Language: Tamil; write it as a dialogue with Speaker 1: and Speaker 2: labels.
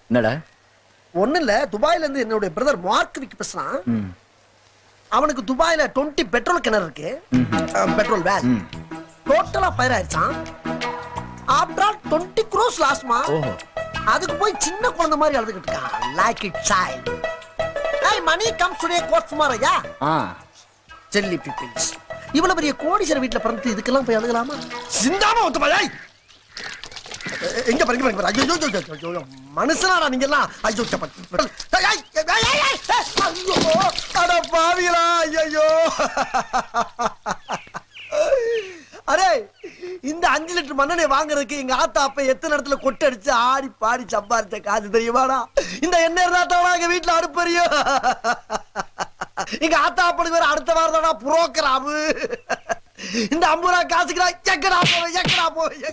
Speaker 1: என்னடா?
Speaker 2: ஒண்ணு இல்ல, துபாயில இருந்து என்னுடைய பிரதர் மார்க் விக் பேசுறான். அவனுக்கு துபாயில 20 பெட்ரோல் கிணறு இருக்கு, பெட்ரோல் வேன். டோட்டலா ஃபயர் ஆயிடுச்சான். ஆஃப்டர் ஆல் 20 crores லாஸ்மா. அதுக்கு போய் சின்ன குழந்தை மாதிரி அழுதுகிட்டு இருக்கான். Like it child. hey money comes today goes tomorrow. Yeah silly peoples. இவ்வளவு பெரிய கோடீஸ்வரர் வீட்ல பிறந்து இதுக்கெல்லாம் போய் அழுகலாமா? சிந்தாம ஒத்து பாய். எங்க பாருங்க, ஐயோ மனுஷனாடா நீங்க எல்லாம். ஐயோ அட பாவிகளா, ஐயோ. அரே, இந்த 5 லிட்டர் மண்ணெண்ணெய் வாங்குறதுக்கு எங்க ஆத்தா அப்ப எத்தனை இடத்துல கொட்டை அடிச்சு ஆடி பாடி சம்பாரிச்ச காசு தெரியுமாடா? இந்த எண்ணெய் இருந்தா எங்க வீட்டுல அடுப்பறியோ. எங்க ஆத்தா அப்பனுக்கு வேற அடுத்த வாரம் தானா புரோக்கராமு. இந்த 50 ரூபா காசுக்குடா எக்கடா போவேன்.